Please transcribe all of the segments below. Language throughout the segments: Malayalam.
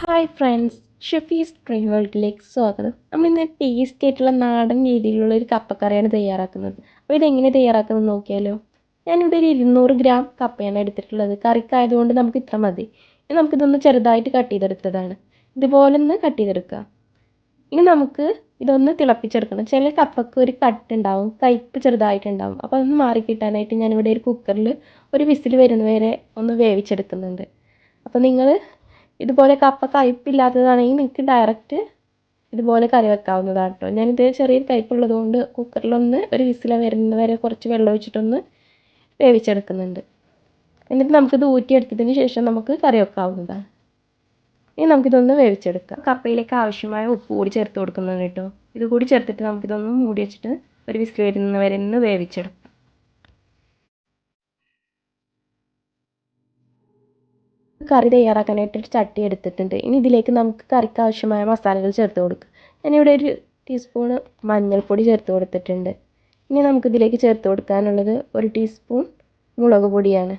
ഹായ് ഫ്രണ്ട്സ്, ഷെഫീസ് സ്പ്രിംഗ് വേൾഡിലേക്ക് സ്വാഗതം. നമ്മളിന്ന് ടേസ്റ്റി ആയിട്ടുള്ള നാടൻ രീതിയിലുള്ള ഒരു കപ്പക്കറിയാണ് തയ്യാറാക്കുന്നത്. അപ്പോൾ ഇതെങ്ങനെ തയ്യാറാക്കുന്നത് നോക്കിയാലോ. ഞാനിവിടെ ഒരു 200 ഗ്രാം കപ്പയാണ് എടുത്തിട്ടുള്ളത്. കറിക്കായതുകൊണ്ട് നമുക്ക് ഇത്ര മതി. ഇനി നമുക്കിതൊന്ന് ചെറുതായിട്ട് കട്ട് ചെയ്തെടുത്തതാണ്. ഇതുപോലെ ഒന്ന് കട്ട് ചെയ്തെടുക്കുക. ഇനി നമുക്ക് ഇതൊന്ന് തിളപ്പിച്ചെടുക്കണം. ചില കപ്പക്ക് ഒരു കട്ടുണ്ടാവും, കയ്പ്പ് ചെറുതായിട്ടുണ്ടാവും. അപ്പോൾ അതൊന്ന് മാറിക്കിട്ടാനായിട്ട് ഞാനിവിടെ ഒരു കുക്കറിൽ ഒരു വിസിൽ വരുന്നവരെ ഒന്ന് വേവിച്ചെടുക്കുന്നുണ്ട്. അപ്പോൾ നിങ്ങൾ ഇതുപോലെ കപ്പ കയ്പ്പില്ലാത്തതാണെങ്കിൽ നിങ്ങൾക്ക് ഡയറക്റ്റ് ഇതുപോലെ കറി വെക്കാവുന്നതാണ് കേട്ടോ. ഞാനിത് ചെറിയൊരു കയ്പ്പുള്ളത് കൊണ്ട് കുക്കറിലൊന്ന് ഒരു വിസിൽ വരുന്ന വരെ കുറച്ച് വെള്ളം ഒഴിച്ചിട്ടൊന്ന് വേവിച്ചെടുക്കുന്നുണ്ട്. എന്നിട്ട് നമുക്കിത് ഊറ്റിയെടുത്തതിന് ശേഷം നമുക്ക് കറി വെക്കാവുന്നതാണ്. ഇനി നമുക്കിതൊന്ന് വേവിച്ചെടുക്കാം. കപ്പയിലേക്ക് ആവശ്യമായ ഉപ്പ് കൂടി ചേർത്ത് കൊടുക്കുന്നുണ്ട് കേട്ടോ. ഇത് കൂടി ചേർത്തിട്ട് നമുക്കിതൊന്ന് മൂടി വെച്ചിട്ട് ഒരു വിസിൽ വരുന്ന വരെ ഒന്ന് വേവിച്ചെടുക്കാം. കറി തയ്യാറാക്കാനായിട്ട് ഒരു ചട്ടി എടുത്തിട്ടുണ്ട്. ഇനി ഇതിലേക്ക് നമുക്ക് കറിക്ക് ആവശ്യമായ മസാലകൾ ചേർത്ത് കൊടുക്കുക. ഞാനിവിടെ ഒരു ടീസ്പൂണ് മഞ്ഞൾപ്പൊടി ചേർത്ത് കൊടുത്തിട്ടുണ്ട്. ഇനി നമുക്കിതിലേക്ക് ചേർത്ത് കൊടുക്കാനുള്ളത് ഒരു ടീസ്പൂൺ മുളക് പൊടിയാണ്.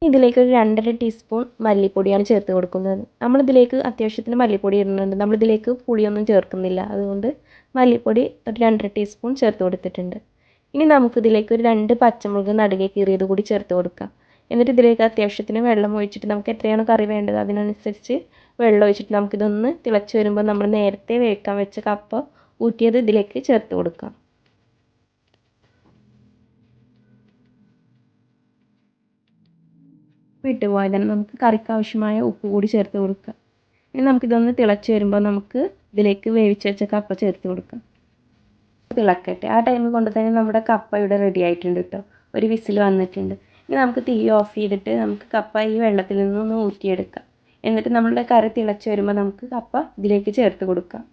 ഇതിലേക്ക് ഒരു 2.5 ടീസ്പൂൺ മല്ലിപ്പൊടിയാണ് ചേർത്ത് കൊടുക്കുന്നത്. നമ്മളിതിലേക്ക് അത്യാവശ്യത്തിന് മല്ലിപ്പൊടി ഇടുന്നുണ്ട്. നമ്മളിതിലേക്ക് പുളിയൊന്നും ചേർക്കുന്നില്ല. അതുകൊണ്ട് മല്ലിപ്പൊടി ഒരു 2.5 ടീസ്പൂൺ ചേർത്ത് കൊടുത്തിട്ടുണ്ട്. ഇനി നമുക്കിതിലേക്ക് ഒരു 2 പച്ചമുളക് നടുകെ കീറിയത് കൂടി ചേർത്ത് കൊടുക്കാം. എന്നിട്ട് ഇതിലേക്ക് അത്യാവശ്യത്തിന് വെള്ളം ഒഴിച്ചിട്ട് നമുക്ക് എത്രയാണോ കറി വേണ്ടത് അതിനനുസരിച്ച് വെള്ളം ഒഴിച്ചിട്ട് നമുക്കിതൊന്ന് തിളച്ച് വരുമ്പോൾ നമ്മൾ നേരത്തെ വേവിക്കാൻ വെച്ച കപ്പ ഊറ്റിയത് ഇതിലേക്ക് ചേർത്ത് കൊടുക്കാം. വിട്ടുപോയതാണ് നമുക്ക് കറിക്ക് ആവശ്യമായ ഉപ്പ് കൂടി ചേർത്ത് കൊടുക്കാം. ഇനി നമുക്കിതൊന്ന് തിളച്ച് വരുമ്പോൾ നമുക്ക് ഇതിലേക്ക് വേവിച്ച് വെച്ച കപ്പ ചേർത്ത് കൊടുക്കാം. തിളക്കട്ടെ. ആ ടൈം കൊണ്ട് തന്നെ നമ്മുടെ കപ്പ ഇവിടെ റെഡി ആയിട്ടുണ്ട് കേട്ടോ. ഒരു വിസിൽ വന്നിട്ടുണ്ട്. ഇനി നമുക്ക് തീ ഓഫ് ചെയ്തിട്ട് നമുക്ക് കപ്പ ഈ വെള്ളത്തിൽ നിന്നൊന്ന് ഊറ്റിയെടുക്കാം. എന്നിട്ട് നമ്മളുടെ കറി തിളച്ച് വരുമ്പോൾ നമുക്ക് കപ്പ ഇതിലേക്ക് ചേർത്ത് കൊടുക്കാം.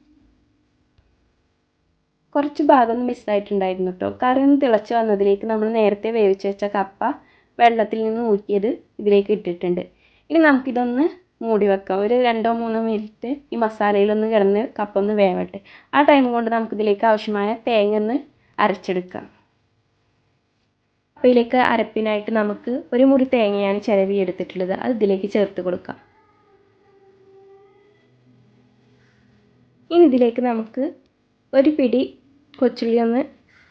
കുറച്ച് ഭാഗം മിസ്സായിട്ടുണ്ടായിരുന്നു കേട്ടോ. കറി ഒന്ന് തിളച്ച് വന്നതിലേക്ക് നമ്മൾ നേരത്തെ വേവിച്ച് വെച്ച കപ്പ വെള്ളത്തിൽ നിന്ന് ഊറ്റിയത് ഇതിലേക്ക് ഇട്ടിട്ടുണ്ട്. ഇനി നമുക്കിതൊന്ന് മൂടി വെക്കാം. ഒരു 2-3 മിനിറ്റ് ഈ മസാലയിലൊന്ന് കിടന്ന് കപ്പ ഒന്ന് വേവട്ടെ. ആ ടൈം കൊണ്ട് നമുക്കിതിലേക്ക് ആവശ്യമായ തേങ്ങ ഒന്ന് അരച്ചെടുക്കാം. കപ്പയിലേക്ക് അരപ്പിനായിട്ട് നമുക്ക് ഒരു മുറി തേങ്ങയാണ് ചിരവി എടുത്തിട്ടുള്ളത്. അത് ഇതിലേക്ക് ചേർത്ത് കൊടുക്കാം. ഇനി ഇതിലേക്ക് നമുക്ക് ഒരു പിടി കൊച്ചുള്ളി ഒന്ന്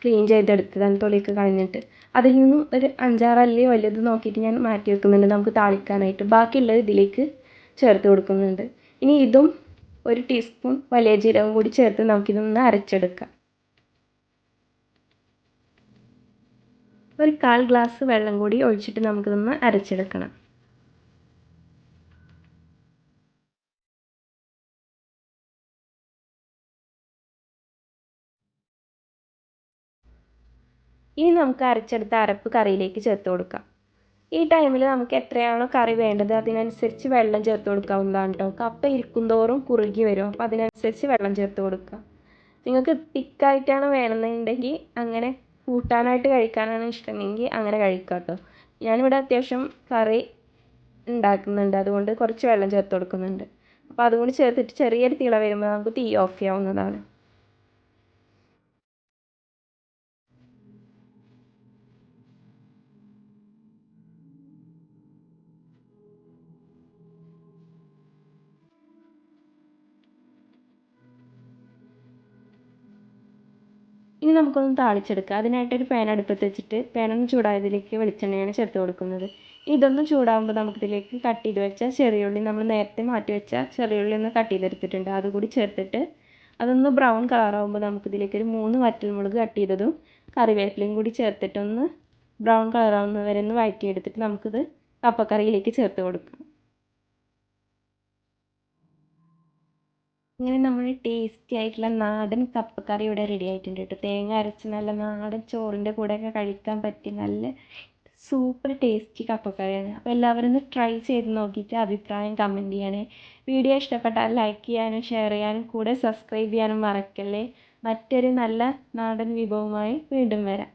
ക്ലീൻ ചെയ്തെടുത്തതാണ് തൊലിയൊക്കെ കളഞ്ഞിട്ട്. അതിൽ നിന്നും ഒരു 5-6 അല്ലി വലുത് നോക്കിയിട്ട് ഞാൻ മാറ്റി വെക്കുന്നുണ്ട് നമുക്ക് താളിക്കാനായിട്ട്. ബാക്കിയുള്ളത് ഇതിലേക്ക് ചേർത്ത് കൊടുക്കുന്നുണ്ട്. ഇനി ഇതും ഒരു ടീസ്പൂൺ വലിയ ജീരകം കൂടി ചേർത്ത് നമുക്കിതൊന്ന് അരച്ചെടുക്കാം. ഒരു 1/4 ഗ്ലാസ് വെള്ളം കൂടി ഒഴിച്ചിട്ട് നമുക്കിതൊന്ന് അരച്ചെടുക്കണം. ഇനി നമുക്ക് അരച്ചെടുത്ത അരപ്പ് കറിയിലേക്ക് ചേർത്ത് കൊടുക്കാം. ഈ ടൈമിൽ നമുക്ക് എത്രയാണോ കറി വേണ്ടത് അതിനനുസരിച്ച് വെള്ളം ചേർത്ത് കൊടുക്കാവുന്നതാണ് കേട്ടോ. കപ്പ ഇരിക്കും തോറും കുറുകി വരും. അപ്പോൾ അതിനനുസരിച്ച് വെള്ളം ചേർത്ത് കൊടുക്കുക. നിങ്ങൾക്ക് തിക്കായിട്ടാണ് വേണമെന്നുണ്ടെങ്കിൽ അങ്ങനെ കൂട്ടാനായിട്ട് കഴിക്കാനാണ് ഇഷ്ടമെങ്കിൽ അങ്ങനെ കഴിക്കാം കേട്ടോ. ഞാനിവിടെ അത്യാവശ്യം കറി ഉണ്ടാക്കുന്നുണ്ട്, അതുകൊണ്ട് കുറച്ച് വെള്ളം ചേർത്ത് കൊടുക്കുന്നുണ്ട്. അപ്പോൾ അതുകൂടി ചേർത്തിട്ട് ചെറിയൊരു തിള വരുമ്പോൾ നമുക്ക് തീ ഓഫ് ചെയ്യാവുന്നതാണ്. ഇനി നമുക്കൊന്ന് താളിച്ചെടുക്കാം. അതിനായിട്ടൊരു പാൻ അടുപ്പത്ത് വെച്ചിട്ട് പാനൊന്ന് ചൂടായതിലേക്ക് വെളിച്ചെണ്ണയാണ് ചേർത്ത് കൊടുക്കുന്നത്. ഇതൊന്ന് ചൂടാകുമ്പോൾ നമുക്കിതിലേക്ക് കട്ട് ചെയ്ത് വെച്ച ചെറിയുള്ളി, നമ്മൾ നേരത്തെ മാറ്റി വെച്ച ചെറിയുള്ളി ഒന്ന് കട്ട് ചെയ്തെടുത്തിട്ടുണ്ട്, അതുകൂടി ചേർത്തിട്ട് അതൊന്ന് ബ്രൗൺ കളറാകുമ്പോൾ നമുക്കിതിലേക്ക് ഒരു 3 വറ്റൽമുളക് കട്ട് ചെയ്തതും കറിവേപ്പിലയും കൂടി ചേർത്തിട്ടൊന്ന് ബ്രൗൺ കളറാവുന്ന വരെ ഒന്ന് വഴറ്റിയെടുത്തിട്ട് നമുക്കിത് കപ്പക്കറിയിലേക്ക് ചേർത്ത് കൊടുക്കാം. ഇങ്ങനെ നമ്മൾ ടേസ്റ്റി ആയിട്ടുള്ള നാടൻ കപ്പക്കറി ഇവിടെ റെഡി ആയിട്ടുണ്ട് കേട്ടോ. തേങ്ങ അരച്ച് നല്ല നാടൻ ചോറിൻ്റെ കൂടെയൊക്കെ കഴിക്കാൻ പറ്റിയ നല്ല സൂപ്പർ ടേസ്റ്റി കപ്പക്കറിയാണ്. അപ്പോൾ എല്ലാവരും ഒന്ന് ട്രൈ ചെയ്ത് നോക്കിയിട്ട് അഭിപ്രായം കമൻറ്റ് ചെയ്യണേ. വീഡിയോ ഇഷ്ടപ്പെട്ടാൽ ലൈക്ക് ചെയ്യാനും ഷെയർ ചെയ്യാനും കൂടെ സബ്സ്ക്രൈബ് ചെയ്യാനും മറക്കല്ലേ. മറ്റൊരു നല്ല നാടൻ വിഭവമായി വീണ്ടും വരാം.